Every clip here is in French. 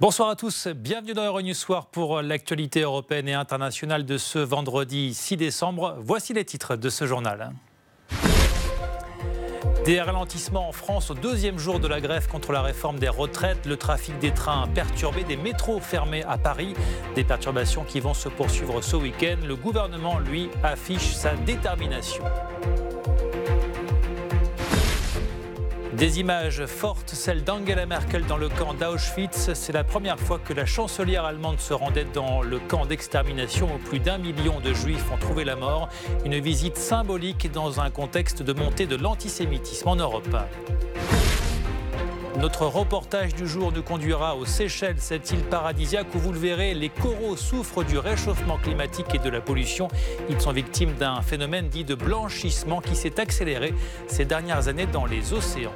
Bonsoir à tous, bienvenue dans Euronews Soir pour l'actualité européenne et internationale de ce vendredi 6 décembre. Voici les titres de ce journal. Des ralentissements en France au deuxième jour de la grève contre la réforme des retraites. Le trafic des trains perturbé, des métros fermés à Paris. Des perturbations qui vont se poursuivre ce week-end. Le gouvernement, lui, affiche sa détermination. Des images fortes, celle d'Angela Merkel dans le camp d'Auschwitz. C'est la première fois que la chancelière allemande se rendait dans le camp d'extermination où plus d'1 million de juifs ont trouvé la mort. Une visite symbolique dans un contexte de montée de l'antisémitisme en Europe. Notre reportage du jour nous conduira aux Seychelles, cette île paradisiaque où vous le verrez, les coraux souffrent du réchauffement climatique et de la pollution. Ils sont victimes d'un phénomène dit de blanchissement qui s'est accéléré ces dernières années dans les océans.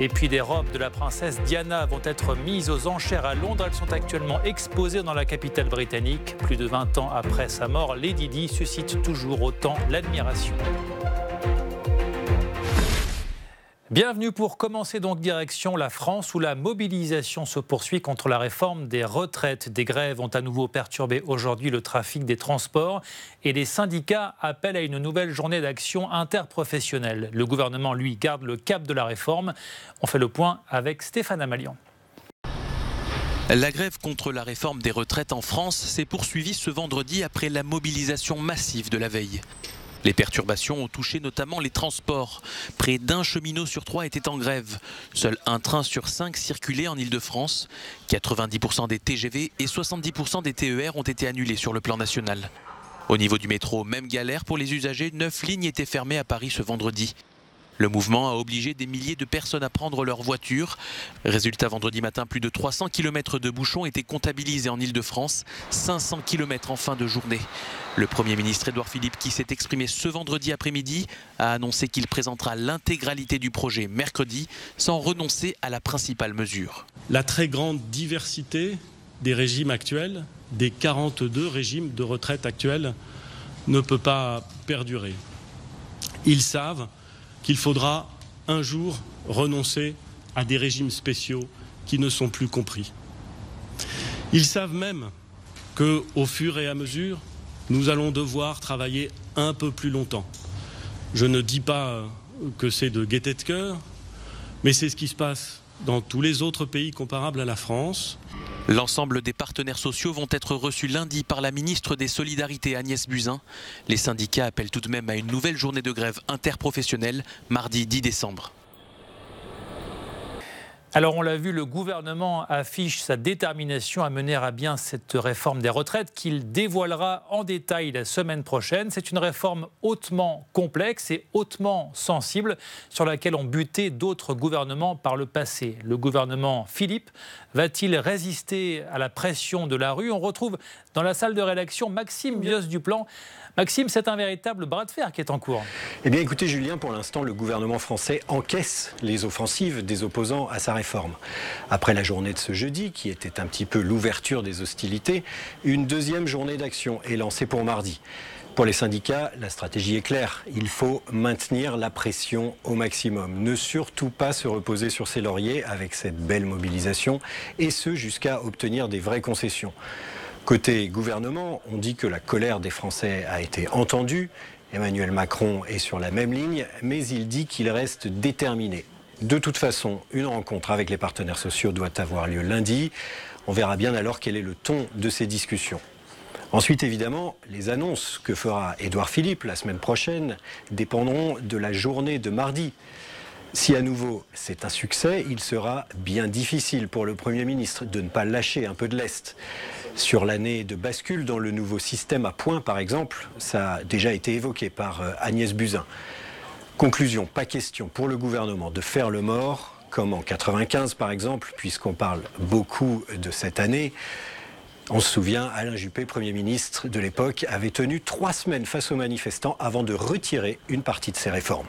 Et puis des robes de la princesse Diana vont être mises aux enchères à Londres. Elles sont actuellement exposées dans la capitale britannique. Plus de 20 ans après sa mort, Lady Di suscite toujours autant l'admiration. Bienvenue pour commencer donc direction la France où la mobilisation se poursuit contre la réforme des retraites. Des grèves ont à nouveau perturbé aujourd'hui le trafic des transports et les syndicats appellent à une nouvelle journée d'action interprofessionnelle. Le gouvernement, lui, garde le cap de la réforme. On fait le point avec Stéphane Amalian. La grève contre la réforme des retraites en France s'est poursuivie ce vendredi après la mobilisation massive de la veille. Les perturbations ont touché notamment les transports. Près d'1 cheminot sur 3 était en grève. Seul un train sur 5 circulait en Ile-de-France. 90% des TGV et 70% des TER ont été annulés sur le plan national. Au niveau du métro, même galère pour les usagers, 9 lignes étaient fermées à Paris ce vendredi. Le mouvement a obligé des milliers de personnes à prendre leur voiture. Résultat, vendredi matin, plus de 300 km de bouchons étaient comptabilisés en Ile-de-France, 500 km en fin de journée. Le Premier ministre Édouard Philippe, qui s'est exprimé ce vendredi après-midi, a annoncé qu'il présentera l'intégralité du projet mercredi, sans renoncer à la principale mesure. La très grande diversité des régimes actuels, des 42 régimes de retraite actuels, ne peut pas perdurer. Ils savent qu'il faudra un jour renoncer à des régimes spéciaux qui ne sont plus compris. Ils savent même qu'au fur et à mesure, nous allons devoir travailler un peu plus longtemps. Je ne dis pas que c'est de gaieté de cœur, mais c'est ce qui se passe dans tous les autres pays comparables à la France. L'ensemble des partenaires sociaux vont être reçus lundi par la ministre des Solidarités Agnès Buzyn. Les syndicats appellent tout de même à une nouvelle journée de grève interprofessionnelle mardi 10 décembre. Alors on l'a vu, le gouvernement affiche sa détermination à mener à bien cette réforme des retraites qu'il dévoilera en détail la semaine prochaine. C'est une réforme hautement complexe et hautement sensible sur laquelle ont buté d'autres gouvernements par le passé. Le gouvernement Philippe va-t-il résister à la pression de la rue ? On retrouve dans la salle de rédaction Maxime Bios-Duplan. Maxime, c'est un véritable bras de fer qui est en cours. Eh bien écoutez Julien, pour l'instant le gouvernement français encaisse les offensives des opposants à sa réforme. Après la journée de ce jeudi, qui était un petit peu l'ouverture des hostilités, une deuxième journée d'action est lancée pour mardi. Pour les syndicats, la stratégie est claire. Il faut maintenir la pression au maximum. Ne surtout pas se reposer sur ses lauriers avec cette belle mobilisation, et ce jusqu'à obtenir des vraies concessions. Côté gouvernement, on dit que la colère des Français a été entendue. Emmanuel Macron est sur la même ligne, mais il dit qu'il reste déterminé. De toute façon, une rencontre avec les partenaires sociaux doit avoir lieu lundi. On verra bien alors quel est le ton de ces discussions. Ensuite, évidemment, les annonces que fera Édouard Philippe la semaine prochaine dépendront de la journée de mardi. Si à nouveau c'est un succès, il sera bien difficile pour le Premier ministre de ne pas lâcher un peu de lest. Sur l'année de bascule dans le nouveau système à points, par exemple, ça a déjà été évoqué par Agnès Buzyn. Conclusion, pas question pour le gouvernement de faire le mort, comme en 95 par exemple, puisqu'on parle beaucoup de cette année. On se souvient, Alain Juppé, Premier ministre de l'époque, avait tenu 3 semaines face aux manifestants avant de retirer une partie de ses réformes.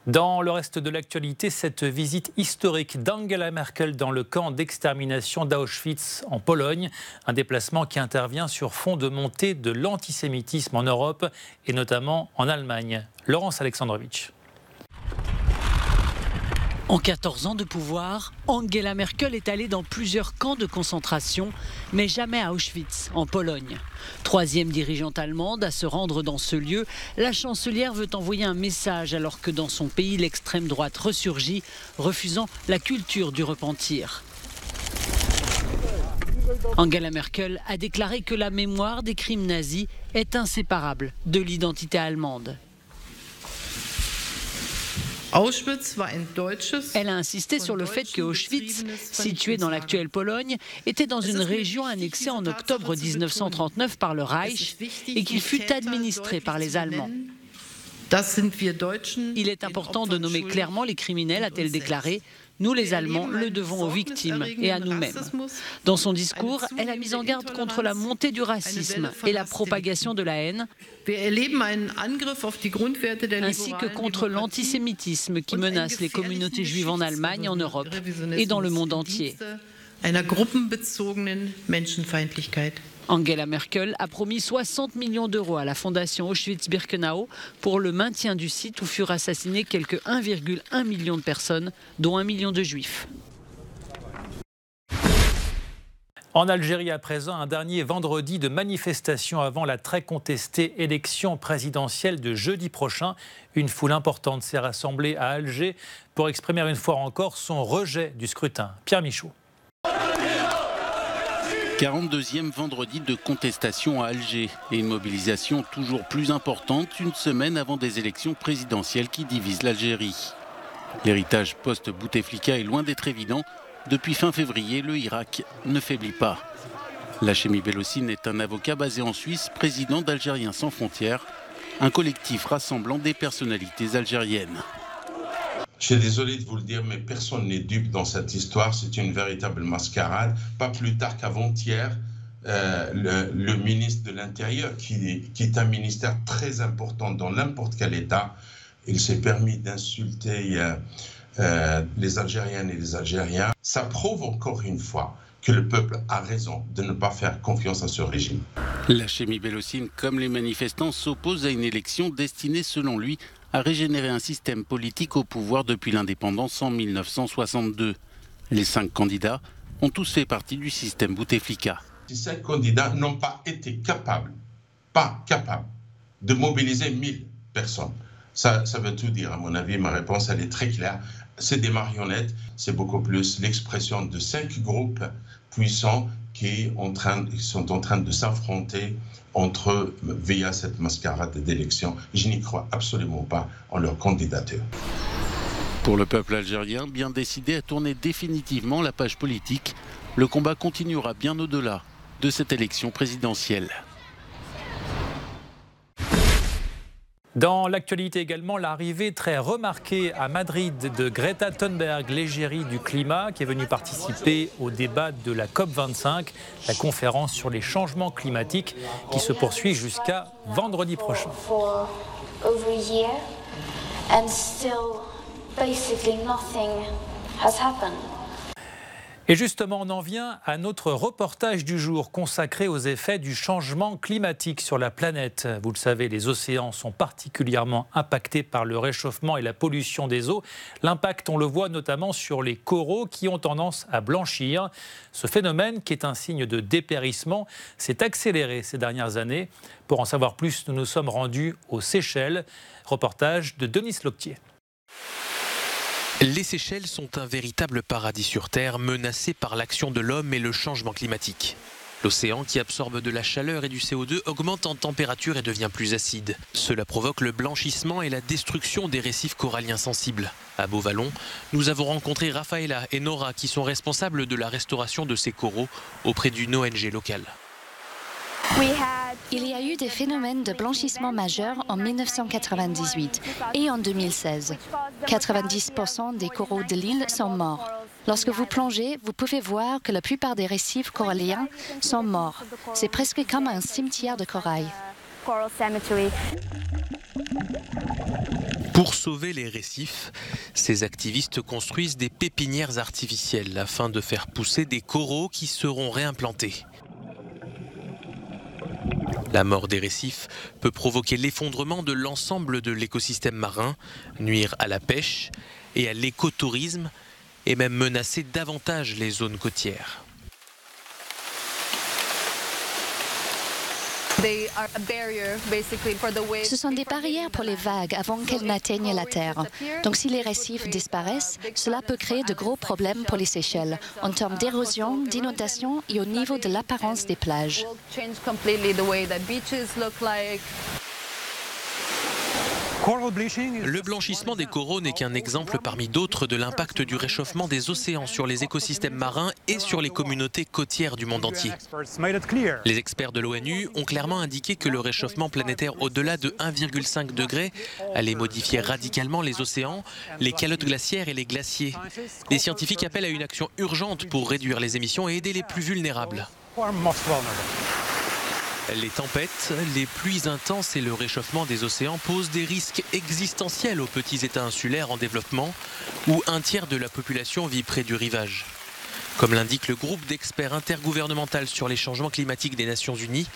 Dans le reste de l'actualité, cette visite historique d'Angela Merkel dans le camp d'extermination d'Auschwitz en Pologne, un déplacement qui intervient sur fond de montée de l'antisémitisme en Europe et notamment en Allemagne. Laurence Alexandrovitch. En 14 ans de pouvoir, Angela Merkel est allée dans plusieurs camps de concentration, mais jamais à Auschwitz, en Pologne. Troisième dirigeante allemande à se rendre dans ce lieu, la chancelière veut envoyer un message alors que dans son pays, l'extrême droite ressurgit, refusant la culture du repentir. Angela Merkel a déclaré que la mémoire des crimes nazis est inséparable de l'identité allemande. Elle a insisté sur le fait que Auschwitz, situé dans l'actuelle Pologne, était dans une région annexée en octobre 1939 par le Reich et qu'il fut administré par les Allemands. Il est important de nommer clairement les criminels, a-t-elle déclaré. Nous, les Allemands, le devons aux victimes et à nous-mêmes. Dans son discours, elle a mis en garde contre la montée du racisme et la propagation de la haine, ainsi que contre l'antisémitisme qui menace les communautés juives en Allemagne, en Europe et dans le monde entier. Angela Merkel a promis 60 millions d'euros à la fondation Auschwitz-Birkenau pour le maintien du site où furent assassinés quelques 1,1 million de personnes, dont 1 million de juifs. En Algérie à présent, un dernier vendredi de manifestation avant la très contestée élection présidentielle de jeudi prochain. Une foule importante s'est rassemblée à Alger pour exprimer une fois encore son rejet du scrutin. Pierre Michaud. 42e vendredi de contestation à Alger et une mobilisation toujours plus importante une semaine avant des élections présidentielles qui divisent l'Algérie. L'héritage post-Bouteflika est loin d'être évident. Depuis fin février, le Irak ne faiblit pas. Lachemi Bellossine est un avocat basé en Suisse, président d'Algériens sans frontières, un collectif rassemblant des personnalités algériennes. Je suis désolé de vous le dire, mais personne n'est dupe dans cette histoire. C'est une véritable mascarade. Pas plus tard qu'avant-hier, le ministre de l'Intérieur, qui est un ministère très important dans n'importe quel État, il s'est permis d'insulter les Algériennes et les Algériens. Ça prouve encore une fois que le peuple a raison de ne pas faire confiance à ce régime. Lachemi Bellossine, comme les manifestants, s'oppose à une élection destinée, selon lui, à régénérer un système politique au pouvoir depuis l'indépendance en 1962. Les 5 candidats ont tous fait partie du système Bouteflika. Ces 5 candidats n'ont pas été capables de mobiliser 1000 personnes. Ça veut tout dire, à mon avis. Ma réponse, elle est très claire. C'est des marionnettes, c'est beaucoup plus l'expression de 5 groupes puissants qui sont en train de s'affronter entre eux via cette mascarade d'élection. Je n'y crois absolument pas en leur candidature. Pour le peuple algérien, bien décidé à tourner définitivement la page politique, le combat continuera bien au-delà de cette élection présidentielle. Dans l'actualité également, l'arrivée très remarquée à Madrid de Greta Thunberg, l'égérie du climat, qui est venue participer au débat de la COP25, la conférence sur les changements climatiques, qui se poursuit jusqu'à vendredi prochain. Et justement, on en vient à notre reportage du jour consacré aux effets du changement climatique sur la planète. Vous le savez, les océans sont particulièrement impactés par le réchauffement et la pollution des eaux. L'impact, on le voit notamment sur les coraux qui ont tendance à blanchir. Ce phénomène, qui est un signe de dépérissement, s'est accéléré ces dernières années. Pour en savoir plus, nous nous sommes rendus aux Seychelles. Reportage de Denis Loctier. Les Seychelles sont un véritable paradis sur Terre, menacé par l'action de l'homme et le changement climatique. L'océan, qui absorbe de la chaleur et du CO2, augmente en température et devient plus acide. Cela provoque le blanchissement et la destruction des récifs coralliens sensibles. À Beauvallon, nous avons rencontré Rafaela et Nora, qui sont responsables de la restauration de ces coraux auprès d'une ONG locale. Il y a eu des phénomènes de blanchissement majeurs en 1998 et en 2016. 90% des coraux de l'île sont morts. Lorsque vous plongez, vous pouvez voir que la plupart des récifs coralliens sont morts. C'est presque comme un cimetière de corail. Pour sauver les récifs, ces activistes construisent des pépinières artificielles afin de faire pousser des coraux qui seront réimplantés. La mort des récifs peut provoquer l'effondrement de l'ensemble de l'écosystème marin, nuire à la pêche et à l'écotourisme et même menacer davantage les zones côtières. Ce sont des barrières pour les vagues avant qu'elles n'atteignent la terre. Donc si les récifs disparaissent, cela peut créer de gros problèmes pour les Seychelles, en termes d'érosion, d'inondation et au niveau de l'apparence des plages. Le blanchissement des coraux n'est qu'un exemple parmi d'autres de l'impact du réchauffement des océans sur les écosystèmes marins et sur les communautés côtières du monde entier. Les experts de l'ONU ont clairement indiqué que le réchauffement planétaire au-delà de 1,5 degré allait modifier radicalement les océans, les calottes glaciaires et les glaciers. Les scientifiques appellent à une action urgente pour réduire les émissions et aider les plus vulnérables. Les tempêtes, les pluies intenses et le réchauffement des océans posent des risques existentiels aux petits États insulaires en développement où un tiers de la population vit près du rivage. Comme l'indique le groupe d'experts intergouvernemental sur les changements climatiques des Nations Unies,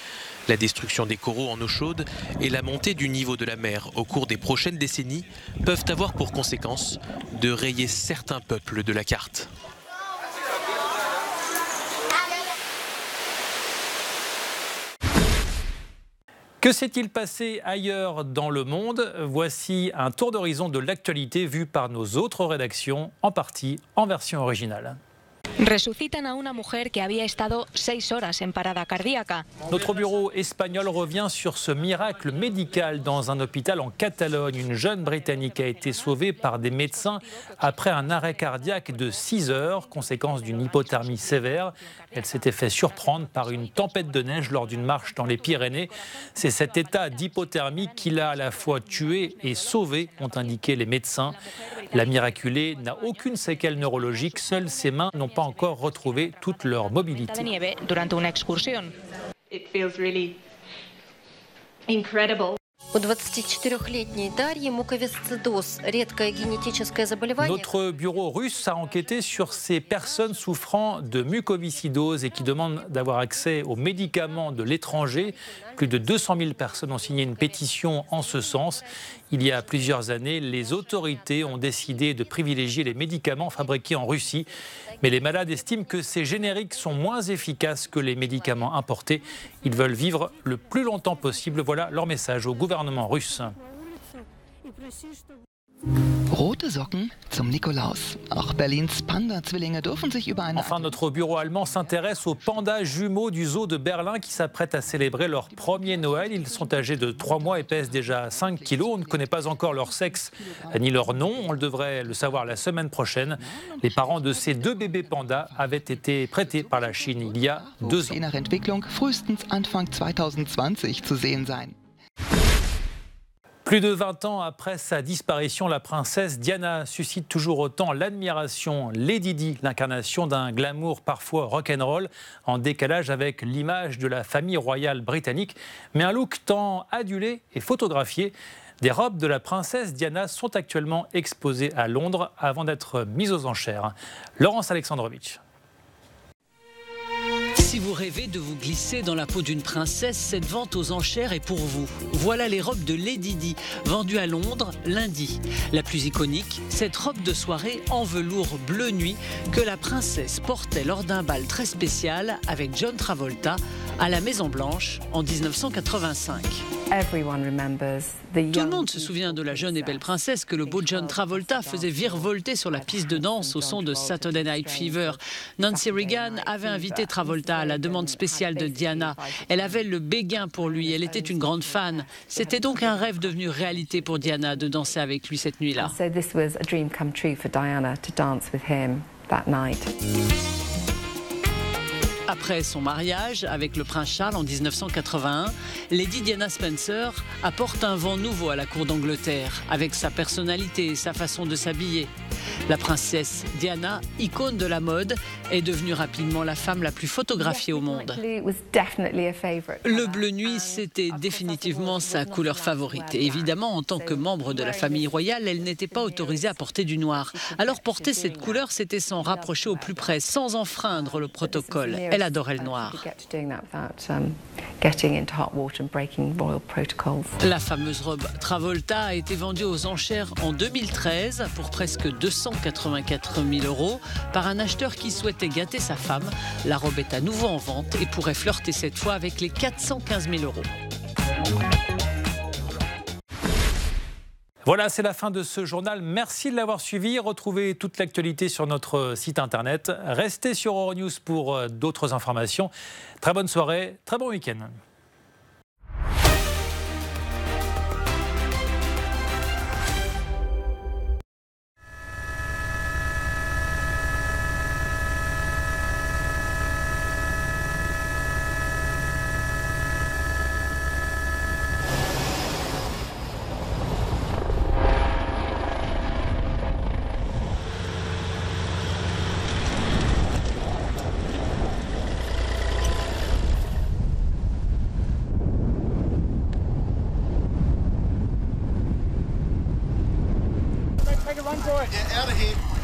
la destruction des coraux en eau chaude et la montée du niveau de la mer au cours des prochaines décennies peuvent avoir pour conséquence de rayer certains peuples de la carte. Que s'est-il passé ailleurs dans le monde? Voici un tour d'horizon de l'actualité vu par nos autres rédactions, en partie en version originale. Resucitan a una mujer que había estado 6 horas en parada cardíaca. Notre bureau espagnol revient sur ce miracle médical dans un hôpital en Catalogne. Une jeune Britannique a été sauvée par des médecins après un arrêt cardiaque de 6 heures, conséquence d'une hypothermie sévère. Elle s'était fait surprendre par une tempête de neige lors d'une marche dans les Pyrénées. C'est cet état d'hypothermie qui l'a à la fois tuée et sauvée, ont indiqué les médecins. La miraculée n'a aucune séquelle neurologique, seules ses mains n'ont pas encore retrouvé toute leur mobilité. Notre bureau russe a enquêté sur ces personnes souffrant de mucoviscidose et qui demandent d'avoir accès aux médicaments de l'étranger. Plus de 200 000 personnes ont signé une pétition en ce sens. Il y a plusieurs années, les autorités ont décidé de privilégier les médicaments fabriqués en Russie. Mais les malades estiment que ces génériques sont moins efficaces que les médicaments importés. Ils veulent vivre le plus longtemps possible. Voilà leur message au gouvernement russe. Rote Socken zum Nikolaus. Auch Berlins Panda-Zwillinge dürfen sich über eine... Enfin, notre bureau allemand s'intéresse aux pandas jumeaux du zoo de Berlin qui s'apprêtent à célébrer leur premier Noël. Ils sont âgés de 3 mois et pèsent déjà 5 kilos. On ne connaît pas encore leur sexe ni leur nom. On devrait le savoir la semaine prochaine. Les parents de ces 2 bébés pandas avaient été prêtés par la Chine il y a 2 ans. Je nach Entwicklung frühestens Anfang 2020 zu sehen sein. Plus de 20 ans après sa disparition, la princesse Diana suscite toujours autant l'admiration. Lady Di, l'incarnation d'un glamour parfois rock'n'roll, en décalage avec l'image de la famille royale britannique, mais un look tant adulé et photographié. Des robes de la princesse Diana sont actuellement exposées à Londres avant d'être mises aux enchères. Laurence Alexandrovitch. Si vous rêvez de vous glisser dans la peau d'une princesse, cette vente aux enchères est pour vous. Voilà les robes de Lady Di, vendues à Londres lundi. La plus iconique, cette robe de soirée en velours bleu nuit que la princesse portait lors d'un bal très spécial avec John Travolta à la Maison Blanche en 1985. Tout le monde se souvient de la jeune et belle princesse que le beau John Travolta faisait virevolter sur la piste de danse au son de Saturday Night Fever. Nancy Reagan avait invité Travolta à la demande spéciale de Diana. Elle avait le béguin pour lui, elle était une grande fan. C'était donc un rêve devenu réalité pour Diana de danser avec lui cette nuit-là. Après son mariage avec le prince Charles en 1981, Lady Diana Spencer apporte un vent nouveau à la cour d'Angleterre, avec sa personnalité et sa façon de s'habiller. La princesse Diana, icône de la mode, est devenue rapidement la femme la plus photographiée au monde. Le bleu nuit, c'était définitivement sa couleur favorite. Et évidemment, en tant que membre de la famille royale, elle n'était pas autorisée à porter du noir. Alors porter cette couleur, c'était s'en rapprocher au plus près, sans enfreindre le protocole. Elle adorait le noir. La fameuse robe Travolta a été vendue aux enchères en 2013 pour presque 284 000 € par un acheteur qui souhaitait gâter sa femme. La robe est à nouveau en vente et pourrait flirter cette fois avec les 415 000 €. Voilà, c'est la fin de ce journal. Merci de l'avoir suivi. Retrouvez toute l'actualité sur notre site internet. Restez sur Euronews pour d'autres informations. Très bonne soirée, très bon week-end. Run for it. Get out of here.